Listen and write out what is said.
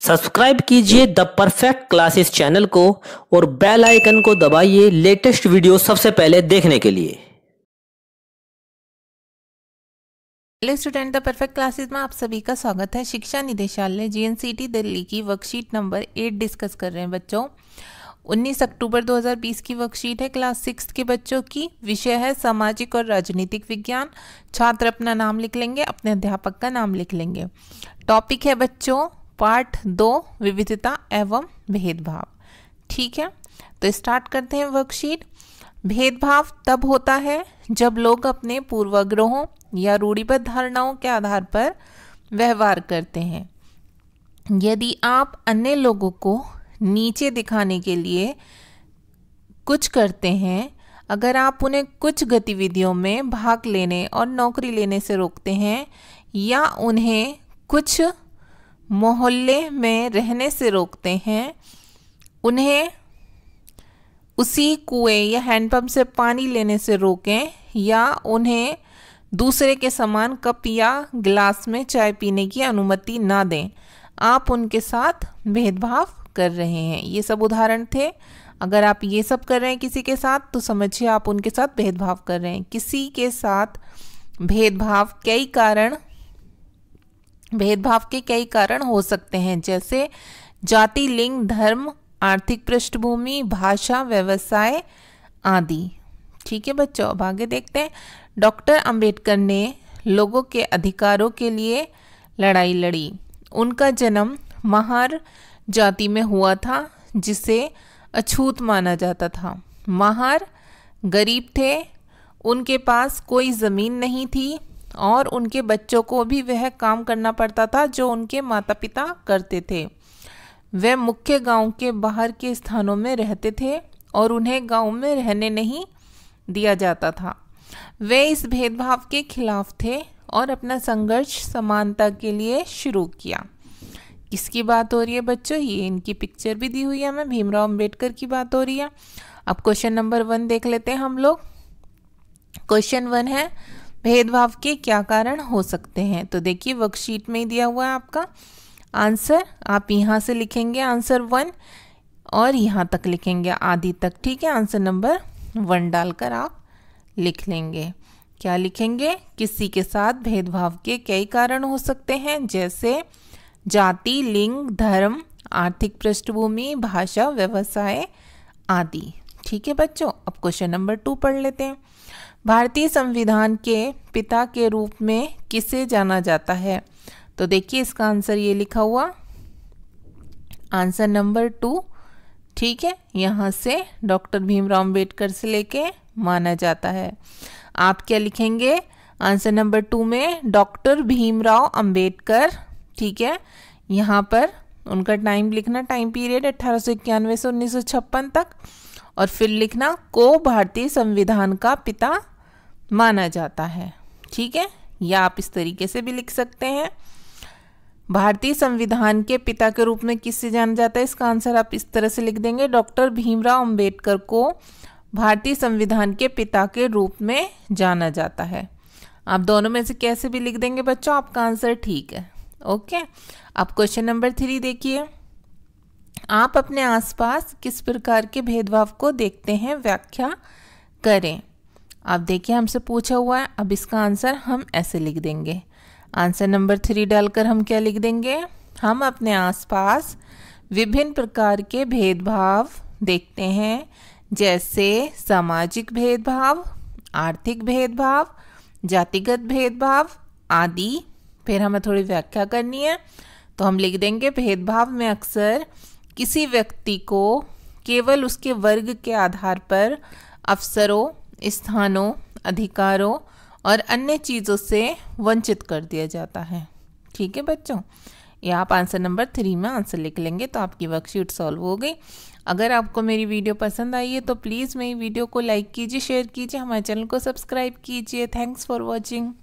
Subscribe कीजिए the perfect classes channel को और बेल आइकन को दबाइए लेटेस्ट वीडियो सबसे पहले देखने के लिए। Hello student, the perfect classes में आप सभी का स्वागत है। शिक्षा निदेशालय जीएनसीटी दिल्ली की वर्कशीट नंबर 8 डिस्कस कर रहे हैं बच्चों। 19 अक्टूबर 2020 की वर्कशीट है, क्लास 6 के बच्चों की। विषय है सामाजिक और राजनीतिक विज्ञान। छात्र अपना नाम लिख लेंगे, अपने अध्यापक का नाम लिख लेंगे। टॉपिक है बच्चों पार्ट 2, विविधता एवं भेदभाव। ठीक है, तो स्टार्ट करते हैं वर्कशीट। भेदभाव तब होता है जब लोग अपने पूर्वाग्रहों या रूढ़िबद्ध धारणाओं के आधार पर व्यवहार करते हैं। यदि आप अन्य लोगों को नीचे दिखाने के लिए कुछ करते हैं, अगर आप उन्हें कुछ गतिविधियों में भाग लेने और नौकरी लेने से रोकते हैं या उन्हें कुछ मोहल्ले में रहने से रोकते हैं, उन्हें उसी कुएं या हैंडपंप से पानी लेने से रोकें या उन्हें दूसरे के समान कप या गिलास में चाय पीने की अनुमति ना दें, आप उनके साथ भेदभाव कर रहे हैं। ये सब उदाहरण थे। अगर आप ये सब कर रहे हैं किसी के साथ तो समझिए आप उनके साथ भेदभाव कर रहे हैं। किसी के साथ भेदभाव के कई कारण हो सकते हैं, जैसे जाति, लिंग, धर्म, आर्थिक पृष्ठभूमि, भाषा, व्यवसाय आदि। ठीक है बच्चों, अब आगे देखते हैं। डॉक्टर अंबेडकर ने लोगों के अधिकारों के लिए लड़ाई लड़ी। उनका जन्म महार जाति में हुआ था, जिसे अछूत माना जाता था। महार गरीब थे, उनके पास कोई ज़मीन नहीं थी और उनके बच्चों को भी वह काम करना पड़ता था जो उनके माता पिता करते थे। वे मुख्य गांव के बाहर के स्थानों में रहते थे और उन्हें गांव में रहने नहीं दिया जाता था। वे इस भेदभाव के खिलाफ थे और अपना संघर्ष समानता के लिए शुरू किया। किसकी बात हो रही है बच्चों? ये इनकी पिक्चर भी दी हुई है हमें, भीमराव अंबेडकर की बात हो रही है। अब क्वेश्चन नंबर 1 देख लेते हैं हम लोग। क्वेश्चन 1 है भेदभाव के क्या कारण हो सकते हैं। तो देखिए वर्कशीट में ही दिया हुआ है आपका आंसर। आप यहाँ से लिखेंगे आंसर 1 और यहाँ तक लिखेंगे आदि तक। ठीक है, आंसर नंबर 1 डालकर आप लिख लेंगे। क्या लिखेंगे? किसी के साथ भेदभाव के कई कारण हो सकते हैं, जैसे जाति, लिंग, धर्म, आर्थिक पृष्ठभूमि, भाषा, व्यवसाय आदि। ठीक है बच्चों, अब क्वेश्चन नंबर 2 पढ़ लेते हैं। भारतीय संविधान के पिता के रूप में किसे जाना जाता है? तो देखिए इसका आंसर ये लिखा हुआ, आंसर नंबर 2। ठीक है, यहाँ से डॉक्टर भीमराव अंबेडकर से लेके माना जाता है। आप क्या लिखेंगे आंसर नंबर 2 में? डॉक्टर भीमराव अंबेडकर। ठीक है, यहाँ पर उनका टाइम लिखना, टाइम पीरियड 1891 से 1956 तक, और फिर लिखना को भारतीय संविधान का पिता माना जाता है। ठीक है, या आप इस तरीके से भी लिख सकते हैं, भारतीय संविधान के पिता के रूप में किससे जाना जाता है। इसका आंसर आप इस तरह से लिख देंगे, डॉक्टर भीमराव अंबेडकर को भारतीय संविधान के पिता के रूप में जाना जाता है। आप दोनों में से कैसे भी लिख देंगे बच्चों, आपका आंसर ठीक है। ओके, अब क्वेश्चन नंबर 3 देखिए। आप अपने आसपास किस प्रकार के भेदभाव को देखते हैं, व्याख्या करें। अब देखिए हमसे पूछा हुआ है, अब इसका आंसर हम ऐसे लिख देंगे। आंसर नंबर 3 डालकर हम क्या लिख देंगे? हम अपने आसपास विभिन्न प्रकार के भेदभाव देखते हैं, जैसे सामाजिक भेदभाव, आर्थिक भेदभाव, जातिगत भेदभाव आदि। फिर हमें थोड़ी व्याख्या करनी है, तो हम लिख देंगे भेदभाव में अक्सर किसी व्यक्ति को केवल उसके वर्ग के आधार पर अवसरों, स्थानों, अधिकारों और अन्य चीज़ों से वंचित कर दिया जाता है। ठीक है बच्चों, ये आप आंसर नंबर 3 में आंसर लिख लेंगे तो आपकी वर्कशीट सॉल्व हो गई। अगर आपको मेरी वीडियो पसंद आई है तो प्लीज़ मेरी वीडियो को लाइक कीजिए, शेयर कीजिए, हमारे चैनल को सब्सक्राइब कीजिए। Thanks for watching.